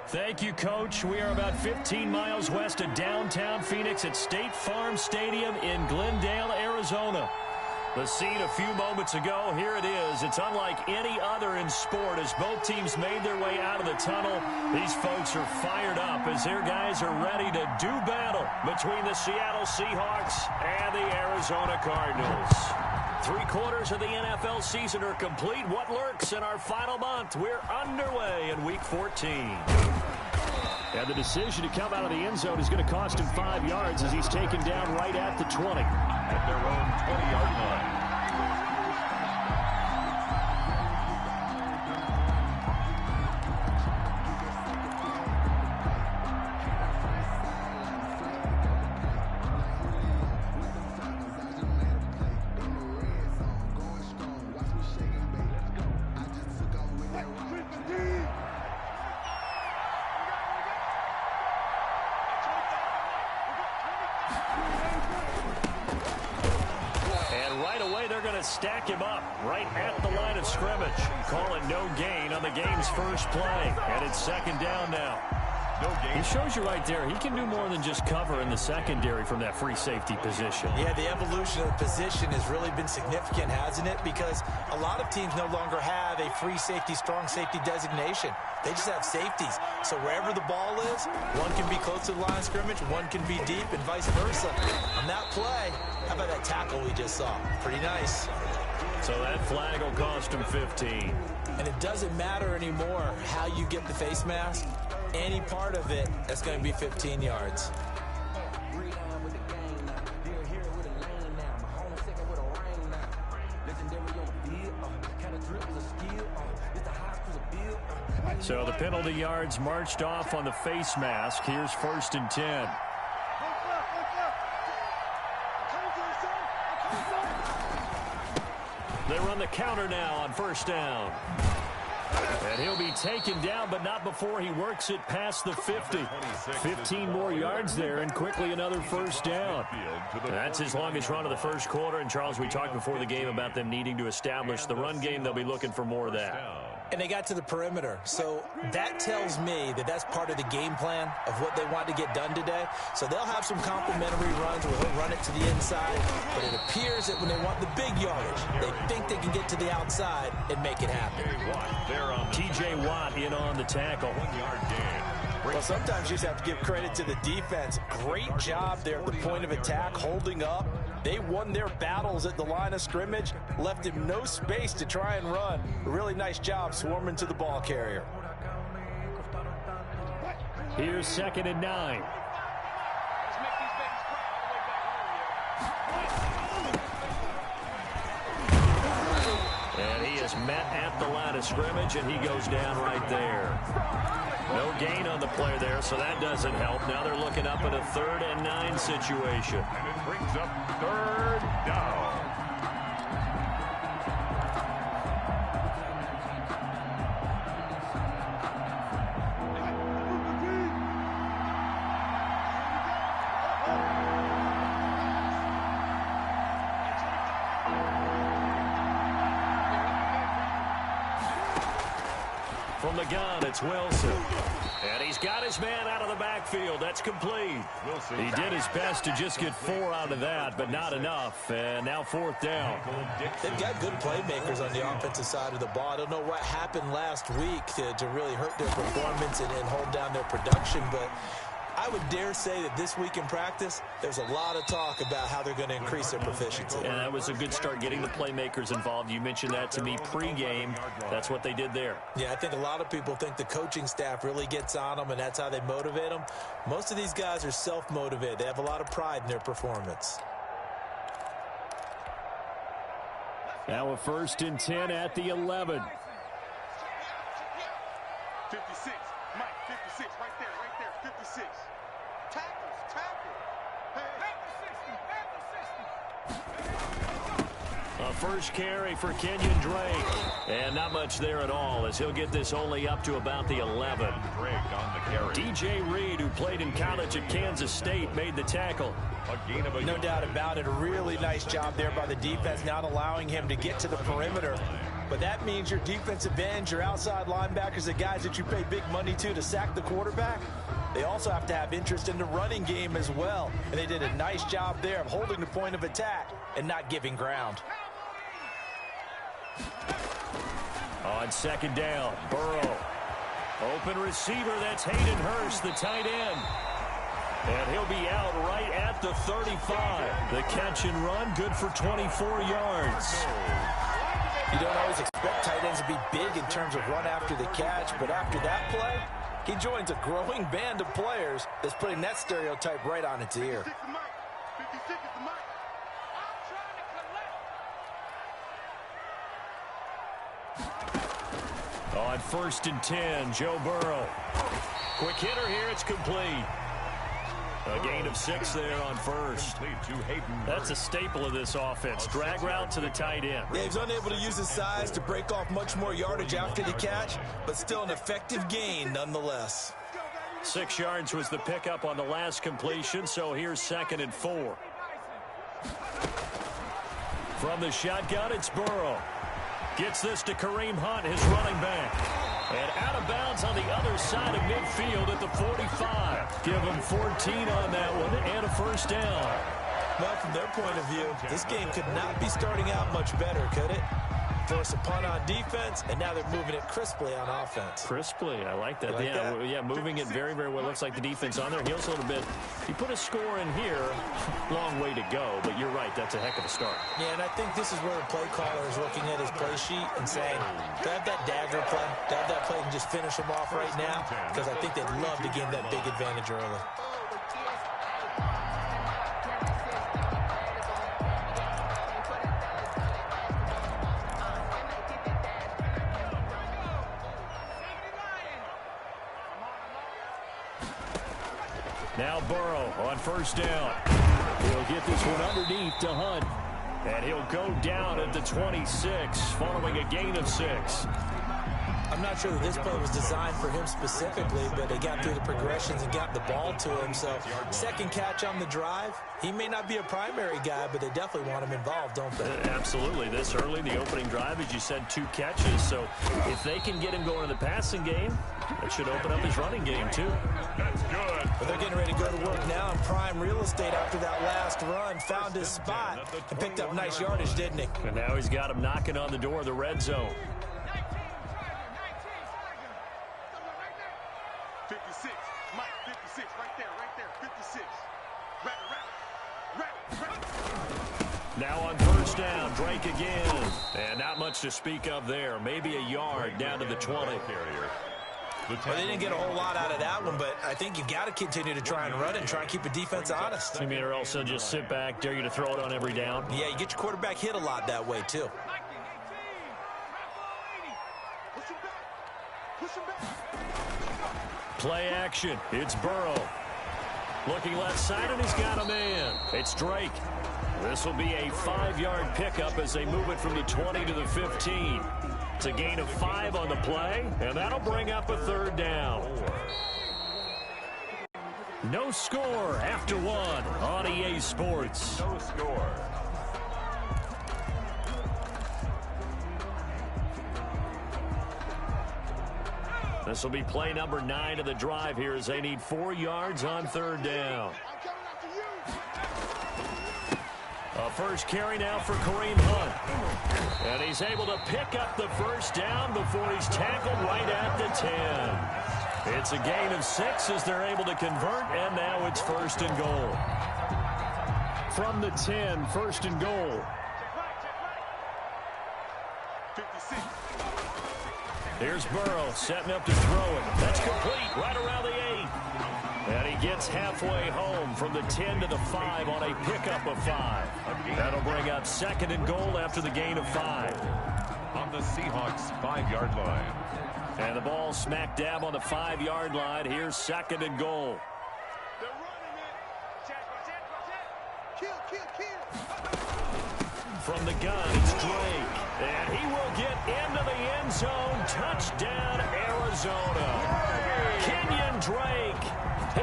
Thank you, Coach. We are about 15 miles west of downtown Phoenix at State Farm Stadium in Glendale, Arizona. The scene a few moments ago, here it is. It's unlike any other in sport as both teams made their way out of the tunnel. These folks are fired up as their guys are ready to do battle between the Seattle Seahawks and the Arizona Cardinals. 3/4 of the NFL season are complete. What lurks in our final month? We're underway in Week 14. And the decision to come out of the end zone is going to cost him 5 yards as he's taken down right at the 20. At their own 20-yard line. Stack him up right at the line of scrimmage. Call it no gain on the game's first play. And it's second down now. No gain. He shows you right there, he can do more than just cover in the secondary from that free safety position. Yeah, the evolution of the position has really been significant, hasn't it? Because a lot of teams no longer have a free safety, strong safety designation. They just have safeties. So wherever the ball is, one can be close to the line of scrimmage, one can be deep, and vice versa. On that play, how about that tackle we just saw? Pretty nice. So that flag will cost him 15. And it doesn't matter anymore how you get the face mask. Any part of it, that's going to be 15 yards. So the penalty yards marched off on the face mask. Here's 1st and 10. They run the counter now on 1st down. And he'll be taken down, but not before he works it past the 50. 15 more yards there, and quickly another 1st down. That's his longest run of the 1st quarter. And, Charles, we talked before the game about them needing to establish the run game. They'll be looking for more of that. And they got to the perimeter. So that tells me that that's part of the game plan of what they want to get done today. So they'll have some complementary runs where he'll run it to the inside. But it appears that when they want the big yardage, they think they can get to the outside and make it happen. T.J. Watt in on the tackle. 1-yard gain. Well, sometimes you just have to give credit to the defense. Great job there at the point of attack, holding up. They won their battles at the line of scrimmage, left him no space to try and run. A really nice job swarming to the ball carrier. Here's 2nd and 9. And he is met at the line of scrimmage, and he goes down right there. No gain on the play there, so that doesn't help. Now they're looking up at a 3rd and 9 situation. And it brings up 3rd down. From the gun, it's Wilson. And he's got his man out of the backfield. That's complete. He did his best to just get 4 out of that, but not enough. And now 4th down. They've got good playmakers on the offensive side of the ball. I don't know what happened last week to really hurt their performance and hold down their production, but I would dare say that this week in practice, there's a lot of talk about how they're going to increase their proficiency. And that was a good start, getting the playmakers involved. You mentioned that to me pregame. That's what they did there. Yeah, I think a lot of people think the coaching staff really gets on them, and that's how they motivate them. Most of these guys are self-motivated. They have a lot of pride in their performance. Now a 1st and 10 at the 11. 56, Mike, 56, right there, 56. Tackle. A first carry for Kenyon Drake. And not much there at all as he'll get this only up to about the 11. Drake on the carry. DJ Reed, who played in college at Kansas State, made the tackle. No doubt about it. A really nice job there by the defense, not allowing him to get to the perimeter. but that means your defensive ends, your outside linebackers, the guys that you pay big money to sack the quarterback, they also have to have interest in the running game as well. And they did a nice job there of holding the point of attack and not giving ground. On second down, Burrow. Open receiver, that's Hayden Hurst, the tight end. And he'll be out right at the 35. The catch and run, good for 24 yards. You don't always expect tight ends to be big in terms of run after the catch, but after that play, he joins a growing band of players that's putting that stereotype right on its ear. 56 is the mic. On 1st and 10, Joe Burrow. Quick hitter here, it's complete. A gain of 6 there on first. That's a staple of this offense. Drag route to the tight end. Yeah, he's unable to use his size to break off much more yardage after the catch, but still an effective gain nonetheless. 6 yards was the pickup on the last completion, so here's 2nd and 4. From the shotgun, it's Burrow. Gets this to Kareem Hunt, his running back. And out of bounds on the other side of midfield at the 45. Give him 14 on that one and a first down. Well, from their point of view, this game could not be starting out much better, could it? Force a punt on defense, and now they're moving it crisply on offense. Crisply, I like that. Like that? Yeah, moving it very, very well. Looks like the defense on their heels a little bit. He put a score in here. Long way to go, but you're right. That's a heck of a start. Yeah, and I think this is where the play caller is looking at his play sheet and saying, do I have that dagger play? Do I have that play and just finish them off right now? Because I think they'd love to gain that big advantage early. Now Burrow on first down. He'll get this one underneath to Hunt. And he'll go down at the 26 following a gain of 6. I'm not sure that this play was designed for him specifically, but they got through the progressions and got the ball to him. So second catch on the drive. He may not be a primary guy, but they definitely want him involved, don't they? Absolutely. This early, the opening drive, as you said, 2 catches. So if they can get him going in the passing game, that should open up his running game too. That's good. But they're getting ready to go to work now in prime real estate after that last run. Found his spot and picked up nice yardage, didn't he? And now he's got him knocking on the door of the red zone. 56, Mike, 56, right there, 56. Now on first down, Drake again. And not much to speak of there. Maybe a yard down to the 20. Well, they didn't get a whole lot out of that one, but I think you've got to continue to try and run it and try and keep the defense honest. I mean, or else they'll just sit back, dare you to throw it on every down. Yeah, you get your quarterback hit a lot that way, too. Play action. It's Burrow. Looking left side, and he's got a man. It's Drake. This will be a 5-yard pickup as they move it from the 20 to the 15. It's a gain of 5 on the play, and that'll bring up a 3rd down. No score after 1 on EA Sports. No score. This will be play number 9 of the drive here as they need 4 yards on 3rd down. A first carry now for Kareem Hunt. And he's able to pick up the first down before he's tackled right at the 10. It's a gain of 6 as they're able to convert, and now it's 1st and goal. From the 10, 1st and goal. 56. Here's Burrow setting up to throw it. That's complete right around the 8. And he gets halfway home from the 10 to the 5 on a pickup of 5. That'll bring up 2nd and goal after the gain of 5. On the Seahawks 5-yard line. And the ball smack dab on the 5-yard line. Here's 2nd and goal. They're running it. Check. Kill. From the gun, it's Drake. And he will get into the end zone. Touchdown, Arizona. Kenyon Drake.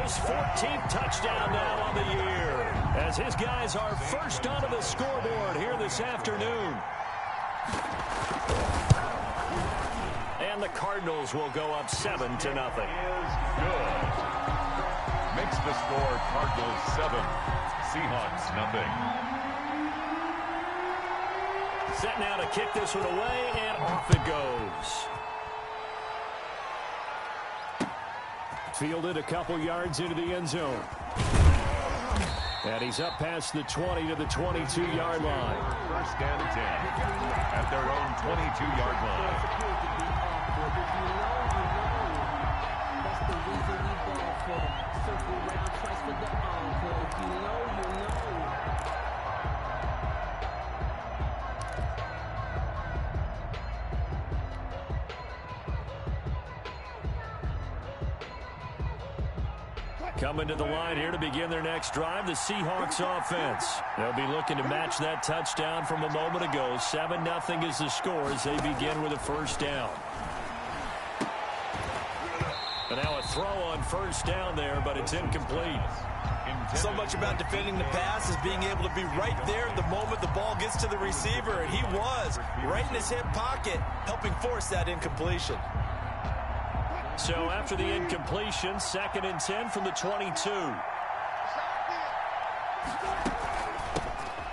His 14th touchdown now on the year. As his guys are first onto the scoreboard here this afternoon. Cardinals will go up 7-0. Is good. Makes the score Cardinals 7, Seahawks nothing. Set now to kick this one away, and off it goes. Fielded a couple yards into the end zone. And he's up past the 20 to the 22-yard line. First and 10 at their own 22-yard line. Coming to the line here to begin their next drive, the Seahawks offense. They'll be looking to match that touchdown from a moment ago. 7-0 is the score as they begin with a first down. And now a throw on first down there, but it's incomplete. So much about defending the pass is being able to be right there the moment the ball gets to the receiver, and he was right in his hip pocket, helping force that incompletion. So after the incompletion, 2nd and 10 from the 22.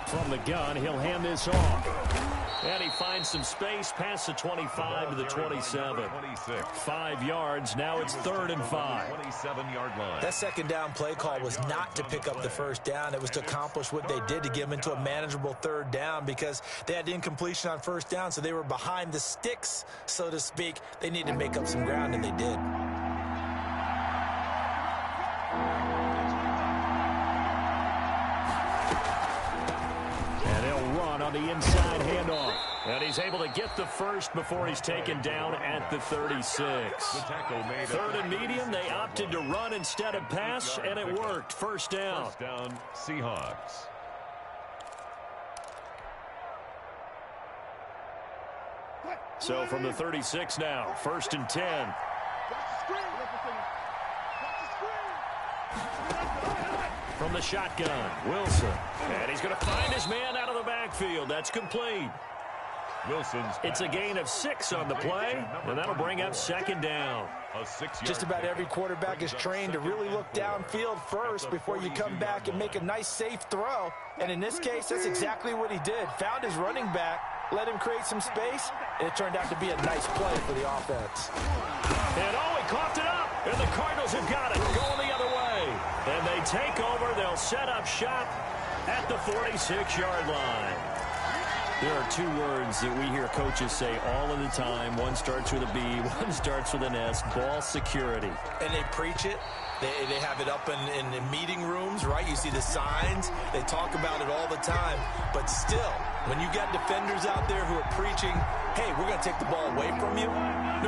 From the gun, he'll hand this off. And he finds some space past the 25 to the 27. 5 yards. Now it's 3rd and 5. 27-yard line. That second down play call was not to pick up the first down. It was to accomplish what they did to get them into a manageable 3rd down because they had incompletion on first down, so they were behind the sticks, so to speak. They needed to make up some ground, and they did. And they'll run on the inside handoff. And he's able to get the first before he's taken down at the 36. 3rd and medium, they opted to run instead of pass, and it worked. First down. First down, Seahawks. So from the 36 now, 1st and 10. From the shotgun, Wilson. And he's going to find his man out of the backfield. That's complete. Wilson's It's a gain of 6 on the play, and that'll bring up 2nd down. Just about every quarterback is trained to really look downfield first before you come back and make a nice, safe throw. And in this case, that's exactly what he did. Found his running back, let him create some space, and it turned out to be a nice play for the offense. And he coughed it up, and the Cardinals have got it, going the other way. And they take over. They'll set up shop at the 46-yard line. There are 2 words that we hear coaches say all of the time. One starts with a B, one starts with an S, ball security. And they preach it. They have it up in meeting rooms, right? You see the signs. They talk about it all the time. But still, when you got defenders out there who are preaching, hey, we're going to take the ball away from you,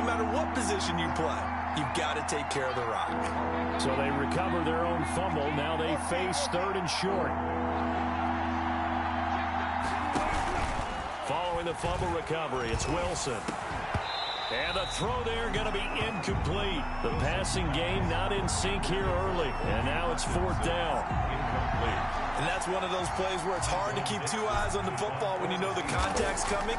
no matter what position you play, you've got to take care of the rock. So they recover their own fumble. Now they face 3rd and short. Following the fumble recovery, it's Wilson. And the throw there going to be incomplete. The passing game not in sync here early. And now it's 4th down. incomplete. And that's one of those plays where it's hard to keep 2 eyes on the football when you know the contact's coming,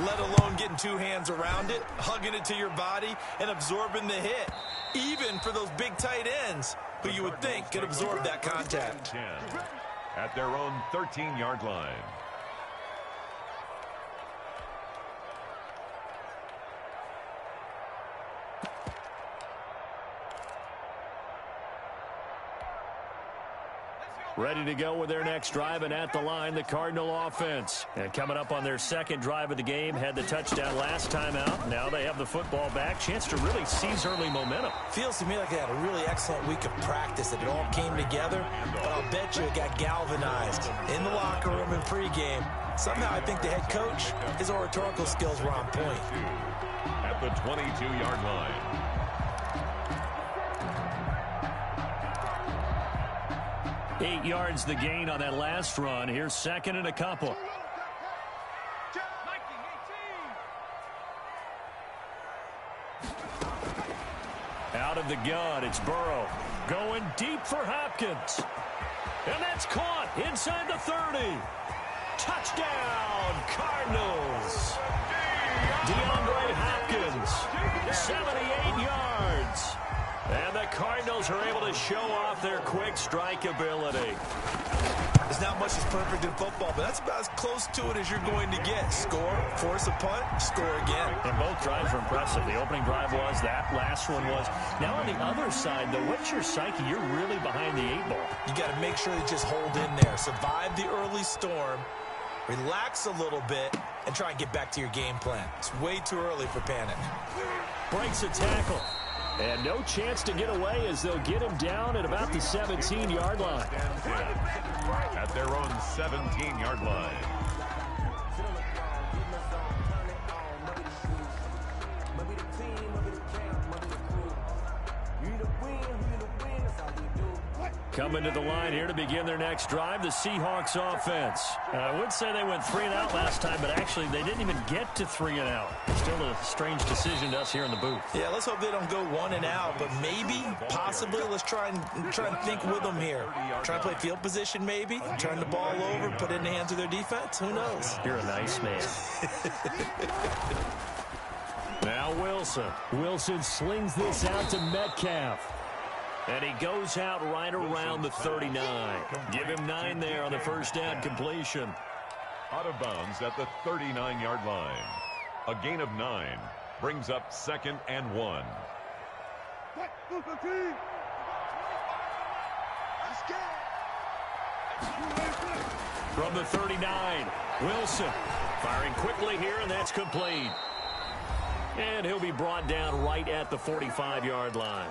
let alone getting 2 hands around it, hugging it to your body, and absorbing the hit. Even for those big tight ends who you would think could absorb that contact. 10 at their own 13-yard line. Ready to go with their next drive, and at the line, the Cardinal offense. And coming up on their second drive of the game, had the touchdown last time out. Now they have the football back. Chance to really seize early momentum. Feels to me like they had a really excellent week of practice, that it all came together, but I'll bet you it got galvanized in the locker room and pregame. Somehow I think the head coach, his oratorical skills were on point. At the 22-yard line. 8 yards the gain on that last run. Here's second and a couple. Out of the gun, it's Burrow. Going deep for Hopkins. And that's caught inside the 30. Touchdown, Cardinals. DeAndre Hopkins, 78 yards. And the Cardinals are able to show off their quick strike ability. There's not much that's perfect in football, but that's about as close to it as you're going to get. Score, force a punt, score again. And both drives were impressive. The opening drive was, that last one was. Now on the other side, though, what's your psyche? You're really behind the 8-ball. You got to make sure you just hold in there. Survive the early storm, relax a little bit, and try and get back to your game plan. It's way too early for panic. Breaks a tackle. And no chance to get away as they'll get him down at about the 17-yard line. At their own 17-yard line. Coming to the line here to begin their next drive, the Seahawks offense. I would say they went 3-and-out last time, but actually they didn't even get to 3-and-out. Still a strange decision to us here in the booth. Yeah, let's hope they don't go 1-and-out, but maybe, possibly, let's try and think with them here. Try and play field position maybe, turn the ball over, put it in the hands of their defense. Who knows? You're a nice man. Now Wilson. Wilson slings this out to Metcalf. And he goes out right around the 39. Give him 9 there on the first down completion. Out of bounds at the 39-yard line. A gain of 9 brings up 2nd and 1. From the 39, Wilson firing quickly here, and that's complete. And he'll be brought down right at the 45-yard line.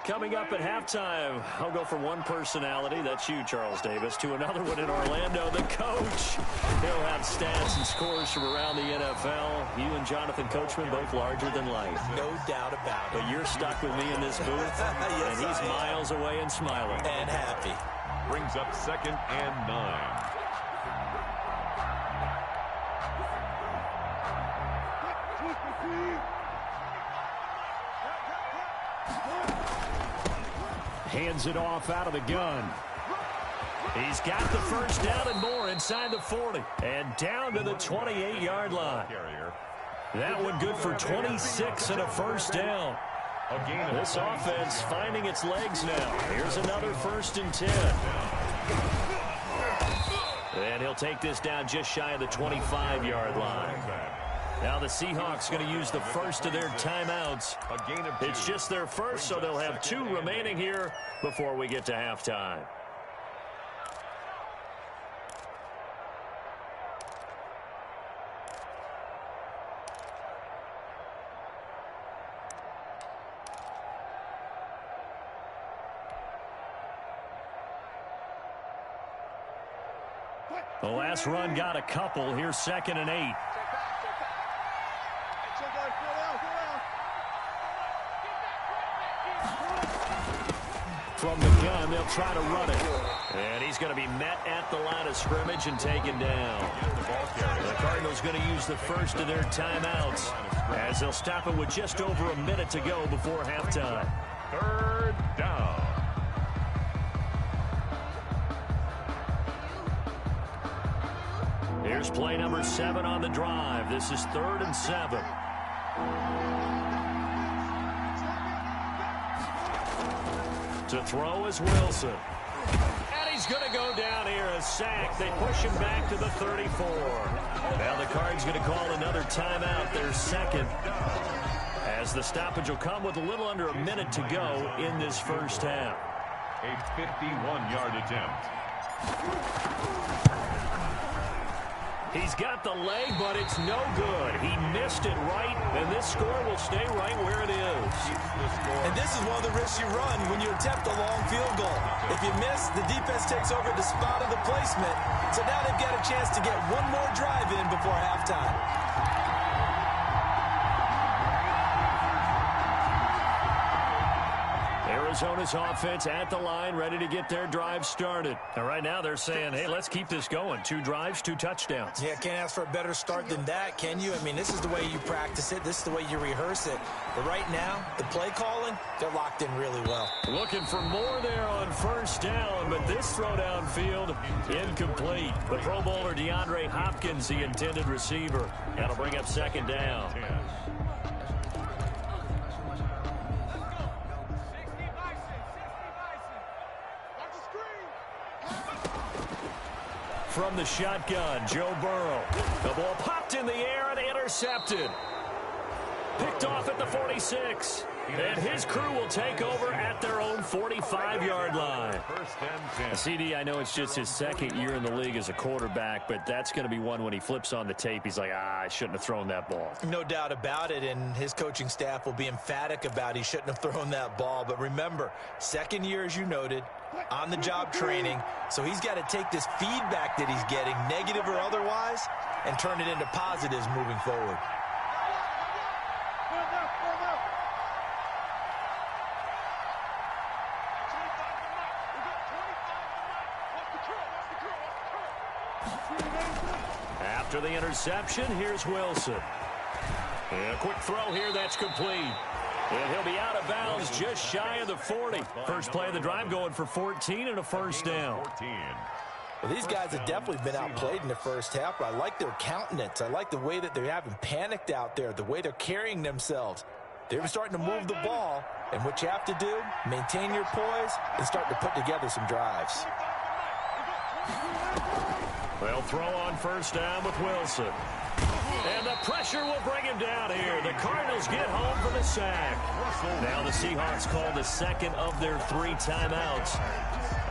Coming up at halftime, I'll go from one personality, that's you, Charles Davis, to another one in Orlando, the coach. He'll have stats and scores from around the NFL. You and Jonathan Coachman, both larger than life. No doubt about it. But you're stuck with me in this booth, yes, and he's miles away and smiling. And happy. Brings up 2nd and 9. Hands it off out of the gun. He's got the first down and more inside the 40. And down to the 28-yard line. That one good for 26 and a first down. This offense finding its legs now. Here's another 1st and 10. And he'll take this down just shy of the 25-yard line. Now the Seahawks going to use the first of their timeouts. It's just their first, so they'll have 2 remaining here before we get to halftime. The last run got a couple. Here's 2nd and 8. From the gun, they'll try to run it. And he's going to be met at the line of scrimmage and taken down. The Cardinals going to use the first of their timeouts as they'll stop it with just over a minute to go before halftime. 3rd down. Here's play number 7 on the drive. This is 3rd and 7. To throw is Wilson. And he's going to go down here, a sack. They push him back to the 34. Now the Cards going to call another timeout, their 2nd. As the stoppage will come with a little under a minute to go in this first half. A 51-yard attempt. He's got the leg, but it's no good. He missed it right, and this score will stay right where it is. And this is one of the risks you run when you attempt a long field goal. If you miss, the defense takes over the spot of the placement. So now they've got a chance to get one more drive in before halftime. Arizona's offense at the line, ready to get their drive started. And right now they're saying, hey, let's keep this going. 2 drives, 2 touchdowns. Yeah, can't ask for a better start than that, can you? I mean, this is the way you practice it. This is the way you rehearse it. But right now, the play calling, they're locked in really well. Looking for more there on first down, but this throw downfield, incomplete. The Pro Bowler DeAndre Hopkins, the intended receiver. That'll bring up second down. From the shotgun, Joe Burrow. The ball popped in the air and intercepted. Picked off at the 46. And his crew will take over at their own 45-yard line. CD, I know it's just his second year in the league as a quarterback, but that's going to be one when he flips on the tape. He's like, I shouldn't have thrown that ball. No doubt about it, and his coaching staff will be emphatic about he shouldn't have thrown that ball. But remember, second year, as you noted, on-the-job training, so he's got to take this feedback that he's getting, negative or otherwise, and turn it into positives moving forward. After the interception, here's Wilson. And a quick throw here, that's complete. And he'll be out of bounds just shy of the 40. First play of the drive going for 14 and a first down. Well, these guys have definitely been outplayed in the first half, but I like their countenance. I like the way that they haven't panicked out there, the way they're carrying themselves. They're starting to move the ball, and what you have to do, maintain your poise and start to put together some drives. They'll throw on first down with Wilson. And the pressure will bring him down here. The Cardinals get home for the sack. Now the Seahawks call the second of their 3 timeouts,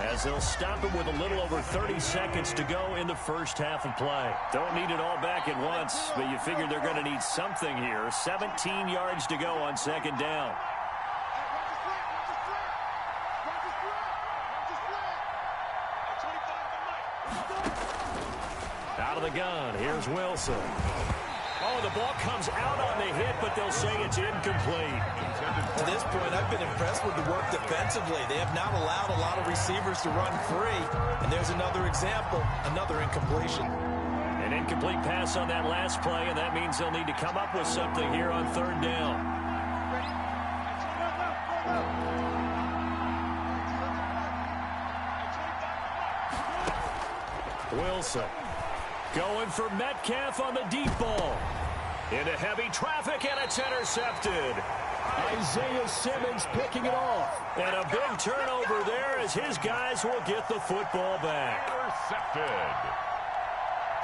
as they'll stop him with a little over 30 seconds to go in the first half of play. Don't need it all back at once, but you figure they're going to need something here. 17 yards to go on second down. Out of the gun, here's Wilson. Oh, the ball comes out on the hit, but they'll say it's incomplete. To this point, I've been impressed with the work defensively. They have not allowed a lot of receivers to run free. And there's another example, another incompletion. An incomplete pass on that last play, and that means they'll need to come up with something here on third down. Wilson going for Metcalf on the deep ball. Into heavy traffic, and it's intercepted. Isaiah Simmons picking it off. And a big turnover there as his guys will get the football back. Intercepted.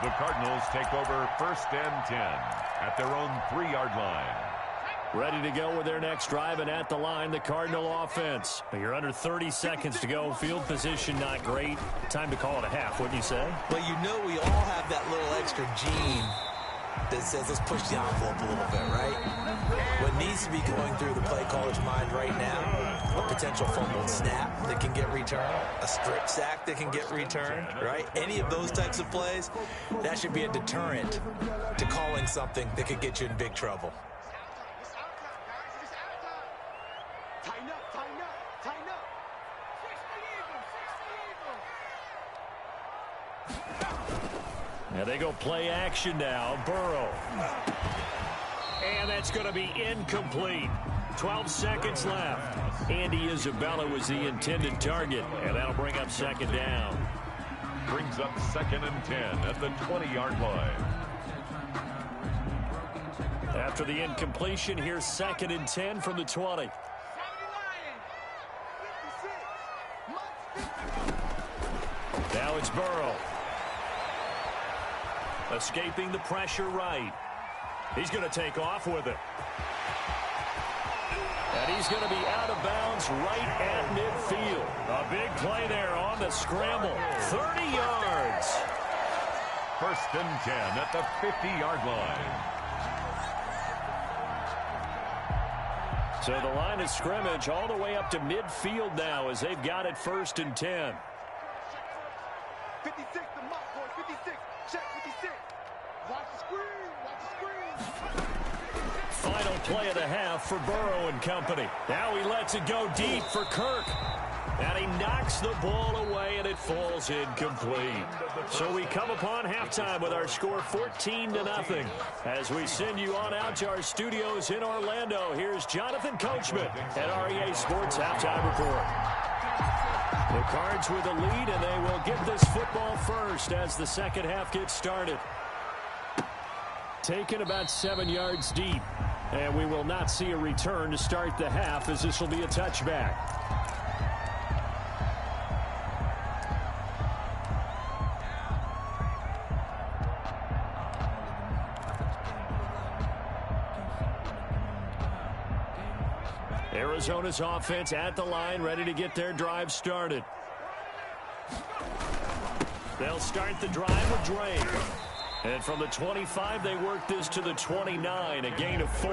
The Cardinals take over first and 10 at their own 3-yard line. Ready to go with their next drive, and at the line, the Cardinal offense. You're under 30 seconds to go. Field position not great. Time to call it a half, wouldn't you say? Well, you know we all have that little extra gene that says let's push the envelope a little bit, right? What needs to be going through the play caller's mind right now, a potential fumbled snap that can get returned, a strip sack that can get returned, right? Any of those types of plays, that should be a deterrent to calling something that could get you in big trouble. Now they go play action now. Burrow. And that's going to be incomplete. 12 seconds left. Andy Isabella was the intended target, and that'll bring up second down. Brings up second and 10 at the 20-yard line. After the incompletion, here's second and 10 from the 20. Now it's Burrow. Escaping the pressure right. He's going to take off with it. And he's going to be out of bounds right at midfield. A big play there on the scramble. 30 yards. First and 10 at the 50-yard line. So the line of scrimmage all the way up to midfield now as they've got it first and 10. 56, the mark, boy, 56. Check 56. Watch the screen, watch the screen. Final play of the half for Burrow and company. Now he lets it go deep for Kirk. And he knocks the ball away, and it falls incomplete. So we come upon halftime with our score 14-0. As we send you on out to our studios in Orlando, here's Jonathan Coachman at REA Sports Halftime Report. The Cards with the lead, and they will get this football first as the second half gets started. Taken about 7 yards deep, and we will not see a return to start the half, as this will be a touchback. Arizona's offense at the line, ready to get their drive started. They'll start the drive with Drake. And from the 25, they work this to the 29, a gain of 4.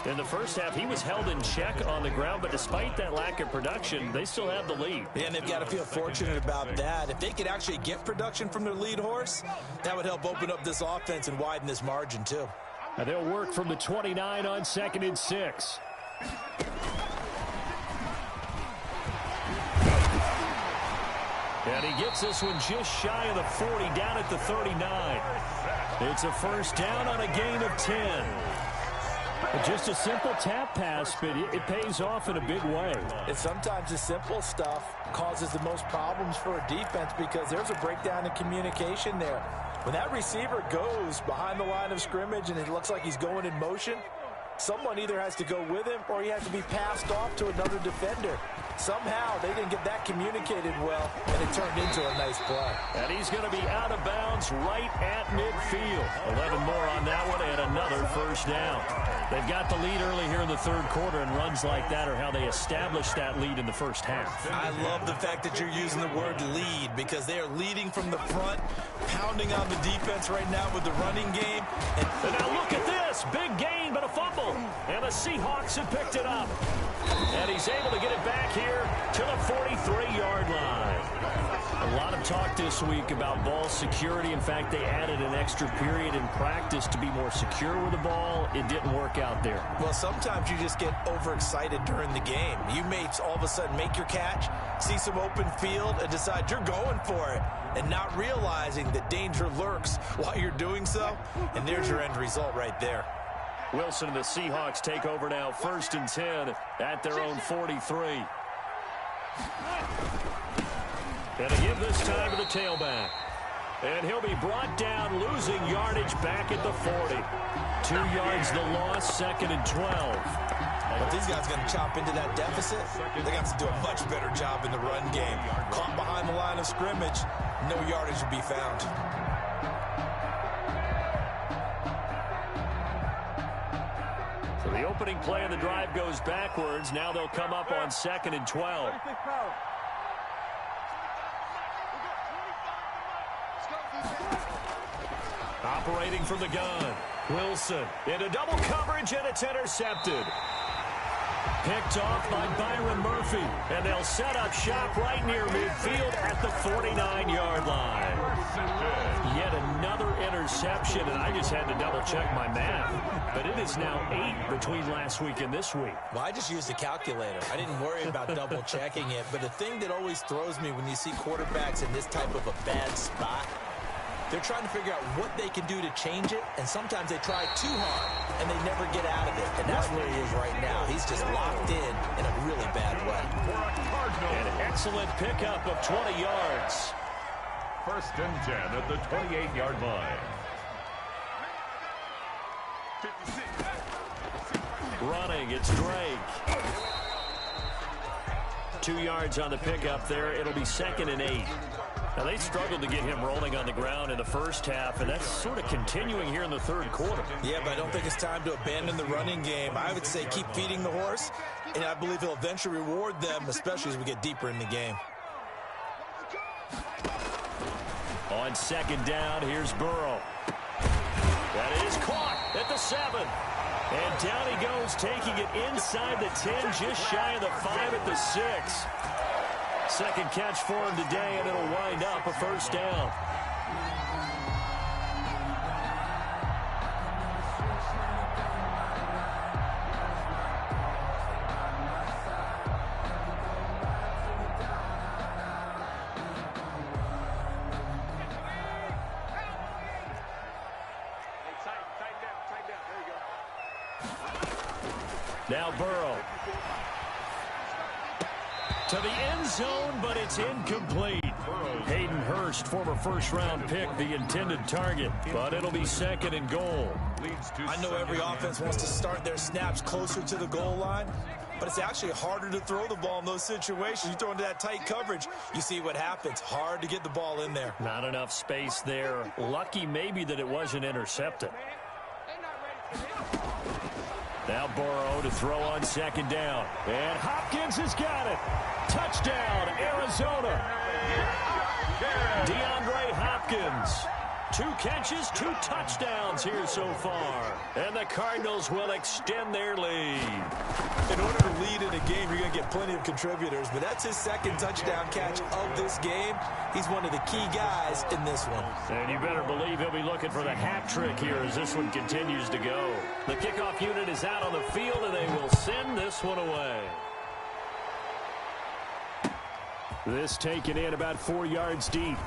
In the first half, he was held in check on the ground, but despite that lack of production, they still have the lead. Yeah, and they've got to feel fortunate about that. If they could actually get production from their lead horse, that would help open up this offense and widen this margin, too. And they'll work from the 29 on 2nd and 6. And he gets this one just shy of the 40, down at the 39. It's a first down on a gain of 10. Just a simple tap pass, but it pays off in a big way. And sometimes the simple stuff causes the most problems for a defense because there's a breakdown in communication there. When that receiver goes behind the line of scrimmage and it looks like he's going in motion, someone either has to go with him or he has to be passed off to another defender. Somehow they didn't get that communicated well, and it turned into a nice play. And he's going to be out of bounds right at midfield. 11 more on that one and another first down. They've got the lead early here in the third quarter, and runs like that are how they established that lead in the first half. I love the fact that you're using the word lead because they are leading from the front, pounding on the defense right now with the running game. And now look at this. Big gain, but a fumble. And the Seahawks have picked it up. And he's able to get it back here to the 43-yard line. A lot of talk this week about ball security. In fact, they added an extra period in practice to be more secure with the ball. It didn't work out there. Well, sometimes you just get overexcited during the game. You may all of a sudden make your catch, see some open field, and decide you're going for it, and not realizing that danger lurks while you're doing so. And there's your end result right there. Wilson and the Seahawks take over now, 1st and 10 at their own 43. And a give this time to the tailback. And he'll be brought down, losing yardage back at the 40. 2 yards the loss, 2nd and 12. But these guys are going to chop into that deficit. They got to do a much better job in the run game. Caught behind the line of scrimmage, no yardage will be found. So the opening play of the drive goes backwards. Now they'll come up on 2nd and 12. Operating from the gun. Wilson into double coverage, and it's intercepted. Picked off by Byron Murphy. And they'll set up shop right near midfield at the 49-yard line. Yet another interception, and I just had to double-check my math. But it is now 8 between last week and this week. Well, I just used a calculator. I didn't worry about double-checking it. But the thing that always throws me when you see quarterbacks in this type of a bad spot, they're trying to figure out what they can do to change it, and sometimes they try too hard, and they never get out of it. And that's where he is right now. He's just locked in a really bad way. An excellent pickup of 20 yards. 1st and 10 at the 28-yard line. Running, it's Drake. 2 yards on the pickup there. It'll be 2nd and 8. Now, they struggled to get him rolling on the ground in the first half, and that's sort of continuing here in the third quarter. Yeah, but I don't think it's time to abandon the running game. I would say keep feeding the horse, and I believe he'll eventually reward them, especially as we get deeper in the game. On 2nd down, here's Burrow. That is caught at the 7. And down he goes, taking it inside the 10, just shy of the 5 at the 6. Second catch for him today, and it'll wind up a first down. Now Burrow. To the end zone, but it's incomplete. Hayden Hurst, former first-round pick, the intended target, but it'll be second and goal. I know every offense wants to start their snaps closer to the goal line, but it's actually harder to throw the ball in those situations. You throw into that tight coverage, you see what happens. Hard to get the ball in there. Not enough space there. Lucky maybe that it wasn't intercepted. Now Burrow to throw on second down. And Hopkins has got it. Touchdown, Arizona. DeAndre Hopkins. 2 catches, 2 touchdowns here so far. And the Cardinals will extend their lead. In order to lead in a game, you're going to get plenty of contributors, but that's his second touchdown catch of this game. He's one of the key guys in this one. And you better believe he'll be looking for the hat trick here as this one continues to go. The kickoff unit is out on the field, and they will send this one away. This taken in about 4 yards deep.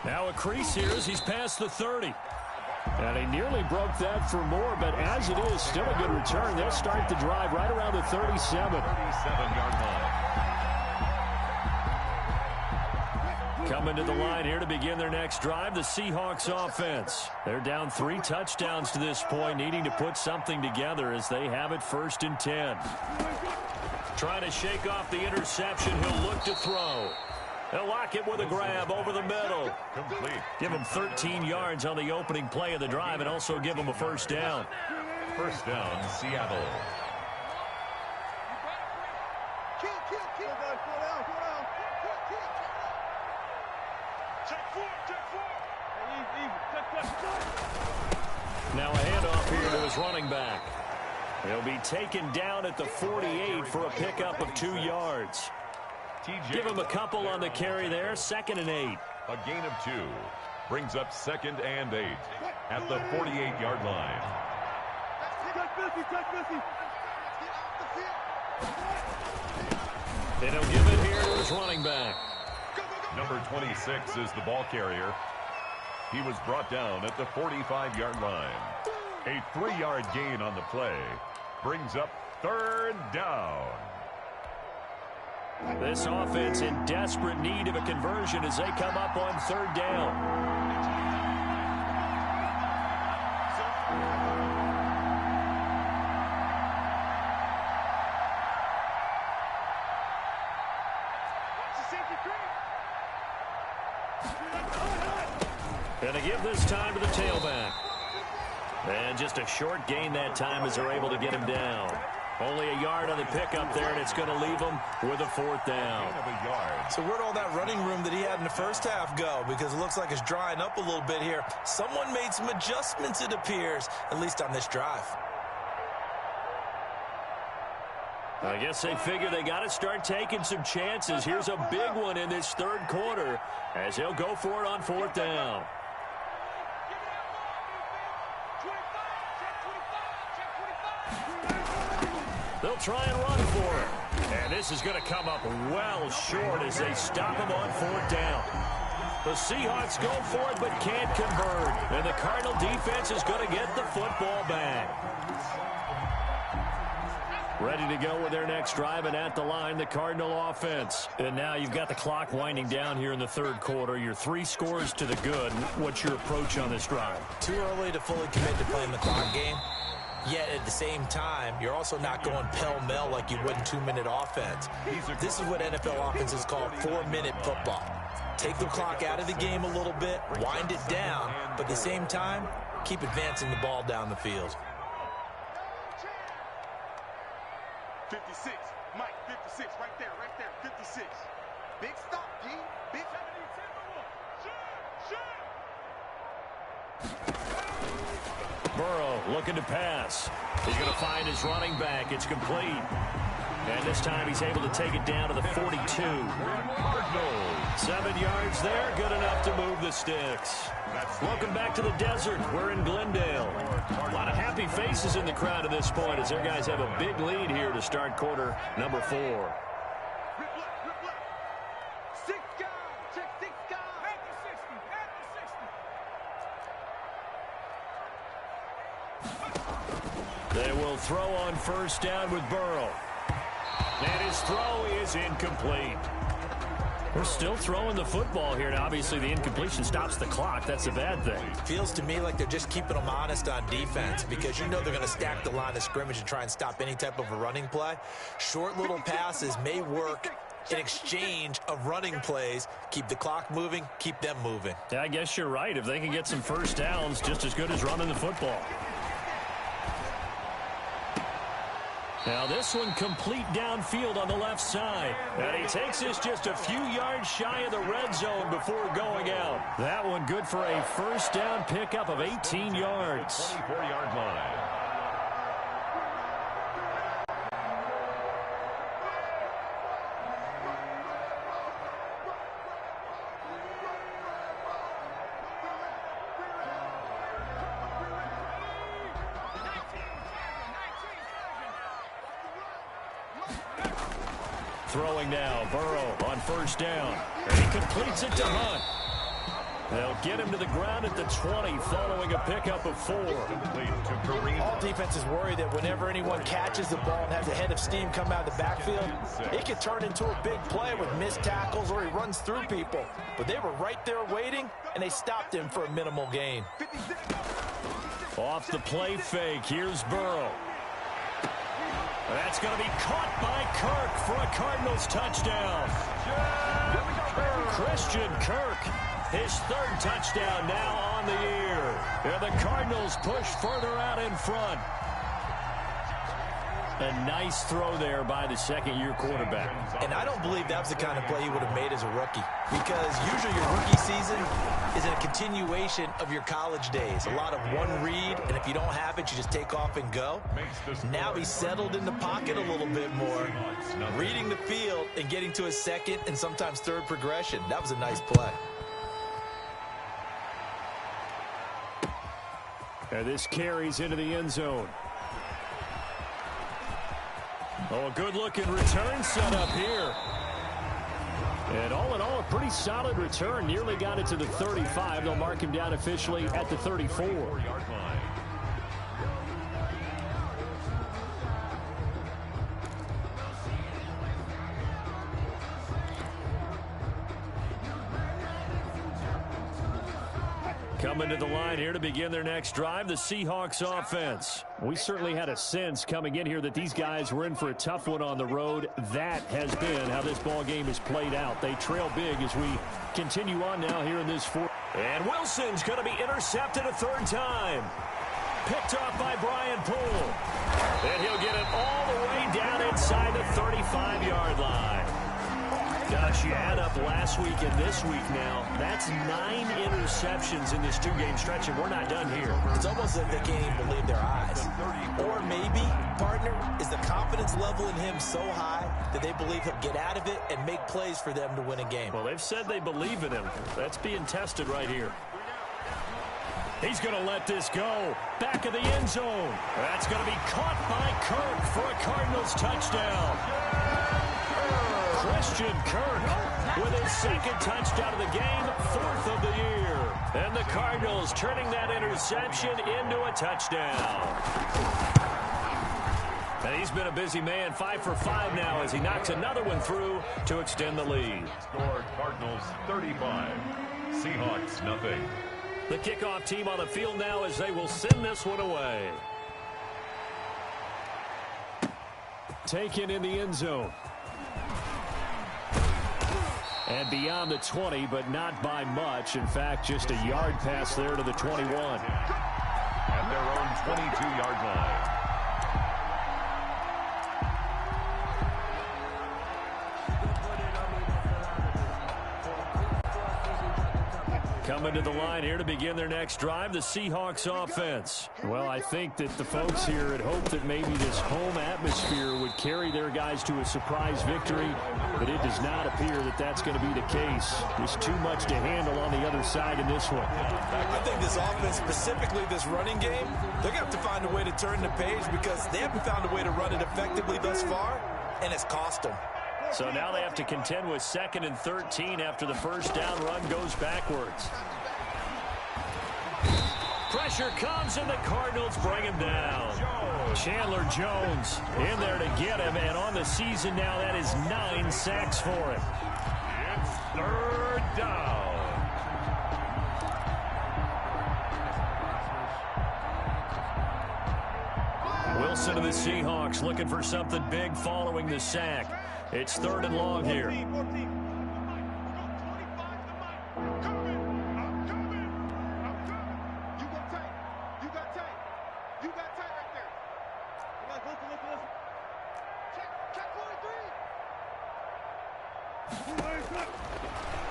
Now a crease here as he's past the 30. And he nearly broke that for more, but as it is, still a good return. They'll start the drive right around the 37. 37-yard line. Coming to the line here to begin their next drive, the Seahawks offense. They're down 3 touchdowns to this point, needing to put something together as they have it 1st and 10. Trying to shake off the interception. He'll look to throw. They'll lock it with a grab over the middle. Complete. Give him 13 yards on the opening play of the drive and also give him a first down. First down, Seattle. Now a handoff here to his running back. He'll be taken down at the 48 for a pickup of 2 yards. Give him a couple on the carry there. 2nd and 8. A gain of 2. Brings up 2nd and 8 at the 48-yard line. And he'll give it here to his running back. Number 26 is the ball carrier. He was brought down at the 45-yard line. A 3-yard gain on the play. Brings up 3rd down. This offense in desperate need of a conversion as they come up on 3rd down. And to give this time to the tailback. And just a short gain that time as they're able to get him down. Only a yard on the pickup there, and it's going to leave him with a 4th down. So where'd all that running room that he had in the first half go? Because it looks like it's drying up a little bit here. Someone made some adjustments, it appears, at least on this drive. I guess they figure they got to start taking some chances. Here's a big one in this 3rd quarter as they'll go for it on 4th down. They'll try and run for it. And this is going to come up well short as they stop him on 4th down. The Seahawks go for it but can't convert. And the Cardinal defense is going to get the football back. Ready to go with their next drive, and at the line, the Cardinal offense. And now you've got the clock winding down here in the 3rd quarter. You're 3 scores to the good. What's your approach on this drive? Too early to fully commit to playing the clock game. Yet at the same time, you're also not going pell-mell like you would in 2-minute offense. This is what NFL offenses call 4-minute football. Take the clock out of the game a little bit, wind it down, but at the same time, keep advancing the ball down the field. 56, Mike, 56, right there, 56. Big stop, G. Big stop. Burrow looking to pass. He's going to find his running back. It's complete. And this time he's able to take it down to the 42. 7 yards there, good enough to move the sticks. Welcome back to the desert. We're in Glendale. A lot of happy faces in the crowd at this point as their guys have a big lead here to start quarter number 4. They will throw on first down with Burrow. And his throw is incomplete. We're still throwing the football here. Now, obviously, the incompletion stops the clock. That's a bad thing. Feels to me like they're just keeping them honest on defense because you know they're going to stack the line of scrimmage and try and stop any type of a running play. Short little passes may work in exchange of running plays. Keep the clock moving, keep them moving. Yeah, I guess you're right. If they can get some first downs, just as good as running the football. Now this one complete downfield on the left side. And he takes this just a few yards shy of the red zone before going out. That one good for a first down pickup of 18 yards. 24-yard line. Throwing now, Burrow on first down. And he completes it to Hunt. They'll get him to the ground at the 20 following a pickup of 4. All defenses worry that whenever anyone catches the ball and has a head of steam come out of the backfield, it could turn into a big play with missed tackles or he runs through people. But they were right there waiting, and they stopped him for a minimal gain. Off the play fake, here's Burrow. That's going to be caught by Kirk for a Cardinals touchdown. Christian Kirk, his 3rd touchdown now on the year. And the Cardinals push further out in front. A nice throw there by the second-year quarterback. And I don't believe that was the kind of play he would have made as a rookie. Because usually your rookie season is a continuation of your college days. A lot of one read, and if you don't have it, you just take off and go. Now he's settled in the pocket a little bit more, reading the field and getting to his second and sometimes third progression. That was a nice play. And this carries into the end zone. Oh, a good-looking return set up here. And all in all, a pretty solid return. Nearly got it to the 35. They'll mark him down officially at the 34-yard line. Coming to the line here to begin their next drive, the Seahawks offense. We certainly had a sense coming in here that these guys were in for a tough one on the road. That has been how this ball game has played out. They trail big as we continue on now here in this fourth. And Wilson's going to be intercepted a 3rd time. Picked off by Brian Poole. And he'll get it all the way down inside the 35-yard line. Gosh, you add up last week and this week now. That's 9 interceptions in this 2-game stretch, and we're not done here. It's almost like they can't even believe their eyes. Or maybe, partner, is the confidence level in him so high that they believe he'll get out of it and make plays for them to win a game. Well, they've said they believe in him. That's being tested right here. He's going to let this go. Back of the end zone. That's going to be caught by Kirk for a Cardinals touchdown. Christian Kirk with his 2nd touchdown of the game, 4th of the year. And the Cardinals turning that interception into a touchdown. And he's been a busy man, 5 for 5 now as he knocks another one through to extend the lead. Score Cardinals 35, Seahawks nothing. The kickoff team on the field now as they will send this one away. Taken in the end zone. And beyond the 20, but not by much. In fact, just a yard pass there to the 21. At their own 22-yard line. Coming to the line here to begin their next drive, the Seahawks offense. Well, I think that the folks here had hoped that maybe this home atmosphere would carry their guys to a surprise victory, but it does not appear that that's going to be the case. There's too much to handle on the other side in this one. I think this offense, specifically this running game, they're going to have to find a way to turn the page because they haven't found a way to run it effectively thus far, and it's cost them. So now they have to contend with 2nd and 13 after the first down run goes backwards. Pressure comes, and the Cardinals bring him down. Chandler Jones in there to get him, and on the season now, that is 9 sacks for him. It's third down. Wilson of the Seahawks looking for something big following the sack. It's 3rd and long here.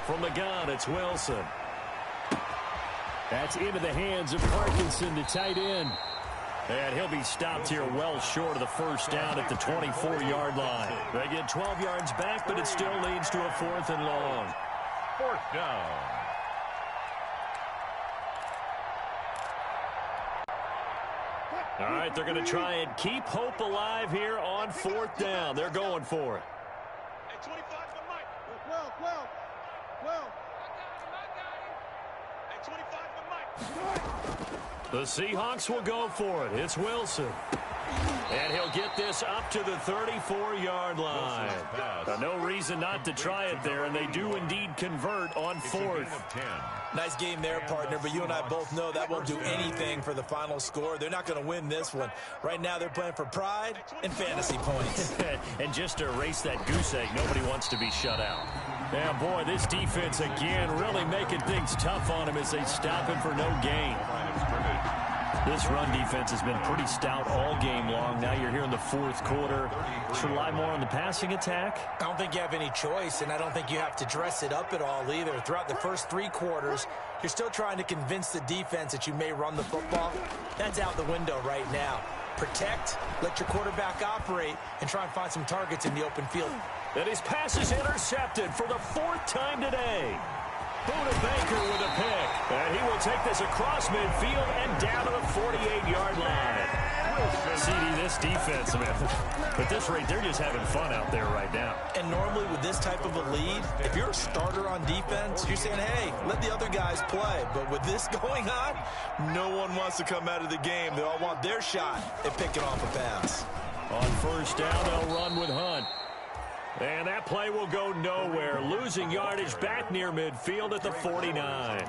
From the gun, it's Wilson. That's into the hands of Parkinson, the tight end. And he'll be stopped here well short of the first down at the 24-yard line. They get 12 yards back, but it still leads to a 4th and long. 4th down. All right, they're going to try and keep hope alive here on 4th down. They're going for it. Hey, 25 to Mike. 12. Hey, 25 to Mike. The Seahawks will go for it. It's Wilson. And he'll get this up to the 34-yard line. No reason not to try it there, and they do indeed convert on 4th. Nice game there, partner, but you and I both know that won't do anything for the final score. They're not going to win this one. Right now they're playing for pride and fantasy points. And just to erase that goose egg, nobody wants to be shut out. Yeah, boy, this defense again really making things tough on him as they stop him for no gain. This run defense has been pretty stout all game long. Now you're here in the 4th quarter. Should rely more on the passing attack? I don't think you have any choice, and I don't think you have to dress it up at all either. Throughout the first 3 quarters, you're still trying to convince the defense that you may run the football. That's out the window right now. Protect, let your quarterback operate, and try and find some targets in the open field. And his pass is intercepted for the 4th time today. Buda Baker with a pick. And he will take this across midfield and down to the 48-yard line. CD, this defense, man, at this rate, they're just having fun out there right now. And normally with this type of a lead, if you're a starter on defense, you're saying, hey, let the other guys play. But with this going on, no one wants to come out of the game. They all want their shot at picking off a pass. On 1st down, they'll run with Hunt. And that play will go nowhere. Losing yardage back near midfield at the 49.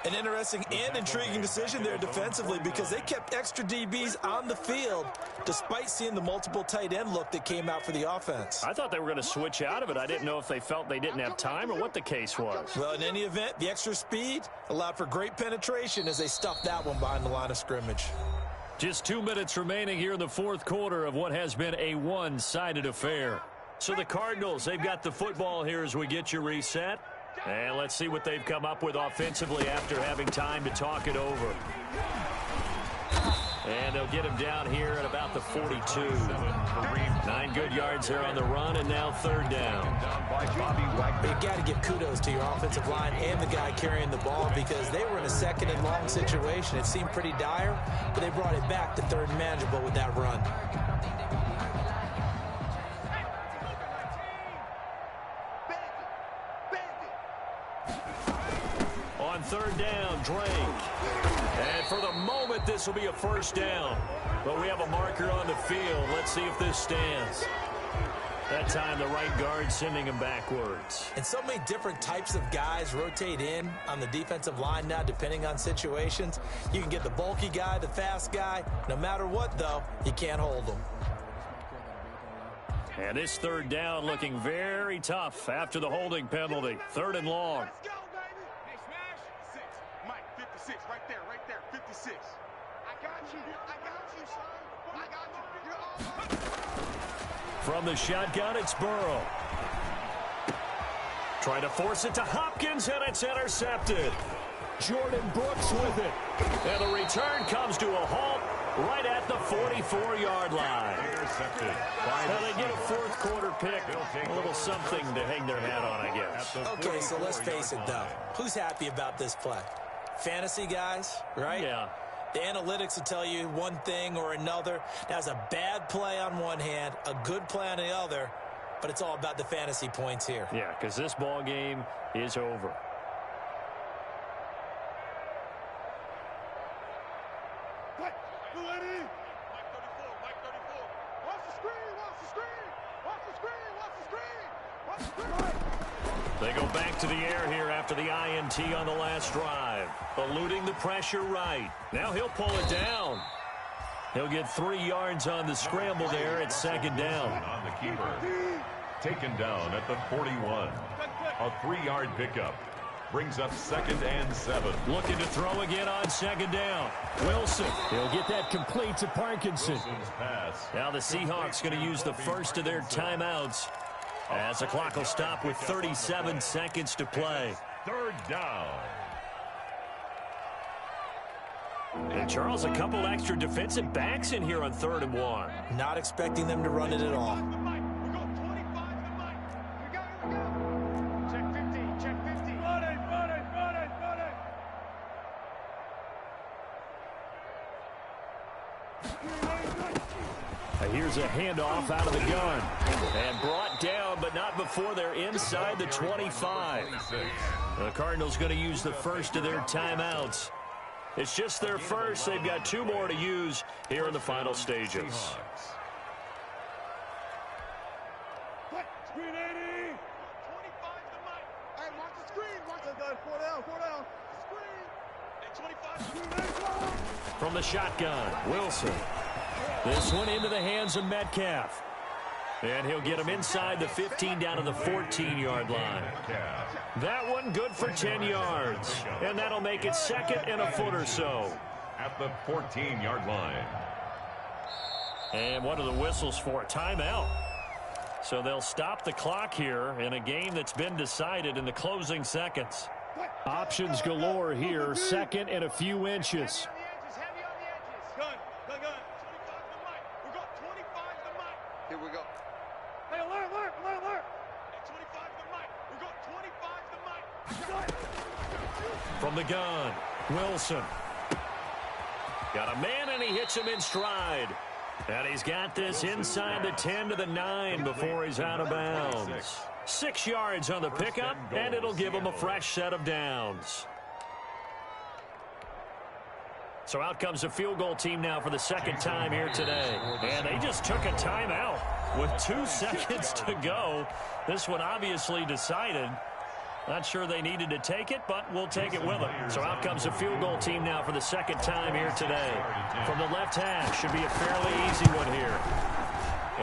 An interesting and intriguing decision there defensively because they kept extra DBs on the field despite seeing the multiple tight end look that came out for the offense. I thought they were going to switch out of it. I didn't know if they felt they didn't have time or what the case was. Well, in any event, the extra speed allowed for great penetration as they stuffed that one behind the line of scrimmage. Just 2 minutes remaining here in the 4th quarter of what has been a one-sided affair. So the Cardinals, they've got the football here as we get you reset. And let's see what they've come up with offensively after having time to talk it over. And they'll get him down here at about the 42. 9 good yards there on the run, and now 3rd down. You got to give kudos to your offensive line and the guy carrying the ball because they were in a 2nd and long situation. It seemed pretty dire, but they brought it back to 3rd and manageable with that run. On 3rd down, Drake. And for the moment, this will be a 1st down. But we have a marker on the field. Let's see if this stands. That time, the right guard sending him backwards. And so many different types of guys rotate in on the defensive line now, depending on situations. You can get the bulky guy, the fast guy. No matter what, though, you can't hold them. And this 3rd down looking very tough after the holding penalty. 3rd and long. Let's go, baby. Hey, smash. 6. Mike, 56. Right there. 56. I got you, son. I got you. You're all From the shotgun, it's Burrow. Trying to force it to Hopkins, and it's intercepted. Jordan Brooks with it. And the return comes to a halt right at the 44-yard line. Intercepted. Well, they get a 4th quarter pick. A little something to hang their hat on, I guess. Okay, so let's face it, though. Who's happy about this play? Fantasy guys, right? Yeah. The analytics will tell you one thing or another. That's a bad play on one hand, a good play on the other, but it's all about the fantasy points here. Yeah, because this ball game is over. They go back to the air here after the INT on the last drive. Eluding the pressure right. Now he'll pull it down. He'll get 3 yards on the scramble there at second down. On the keeper. Taken down at the 41. A 3-yard pickup. Brings up 2nd and 7. Looking to throw again on second down. Wilson. He'll get that complete to Parkinson. Now the Seahawks going to use the first of their timeouts as the clock will stop with 37 seconds to play. 3rd down. And Charles, a couple extra defensive backs in here on 3rd and 1. Not expecting them to run it at all. Here's a handoff out of the gun. And brought down, but not before they're inside the 25. The Cardinals going to use the first of their timeouts. It's just their first. They've got 2 more to use here in the final stages. Screen 80. 25 to Mike. Hey, mark the screen. Mark the gun. 4 down. 4 down. Screen. And 25. From the shotgun, Wilson. This one into the hands of Metcalf. And he'll get him inside the 15 down to the 14-yard line. That one good for 10 yards. And that'll make it 2nd and a foot or so. At the 14-yard line. And what are the whistles for? Timeout. So they'll stop the clock here in a game that's been decided in the closing seconds. Options galore here. 2nd and a few inches. Heavy on the edges. Gun. 25 to Mike. We got 25 to Mike. Here we go. Hey, alert. 25 to Mike. We got 25 to Mike. From the gun, Wilson. Got a man, and he hits him in stride. And he's got this inside the 10 to the 9 before he's out of bounds. 6 yards on the pickup, and it'll give him a fresh set of downs. So out comes the field goal team now for the 2nd time here today. And they just took a timeout with 2 seconds to go. This one obviously decided. Not sure they needed to take it, but we'll take it with them. So out comes the field goal team now for the 2nd time here today. From the left half, should be a fairly easy one here.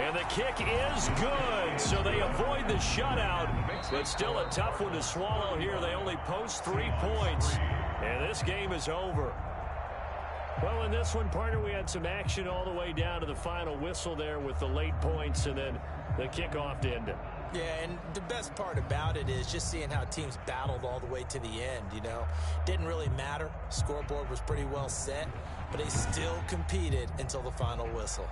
And the kick is good, so they avoid the shutout. But still a tough one to swallow here. They only post 3 points, and this game is over. Well, in this one, partner, we had some action all the way down to the final whistle there with the late points and then the kickoff to end it. Yeah, and the best part about it is just seeing how teams battled all the way to the end, you know. Didn't really matter. Scoreboard was pretty well set, but they still competed until the final whistle.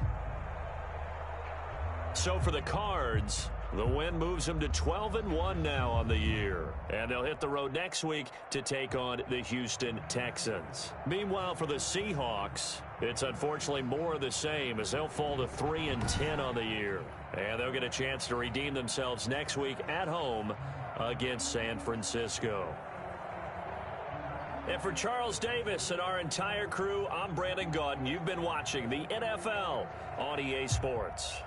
So for the Cards, the win moves them to 12-1 now on the year. And they'll hit the road next week to take on the Houston Texans. Meanwhile, for the Seahawks, it's unfortunately more of the same as they'll fall to 3-10 on the year. And they'll get a chance to redeem themselves next week at home against San Francisco. And for Charles Davis and our entire crew, I'm Brandon Gaudin. You've been watching the NFL on EA Sports.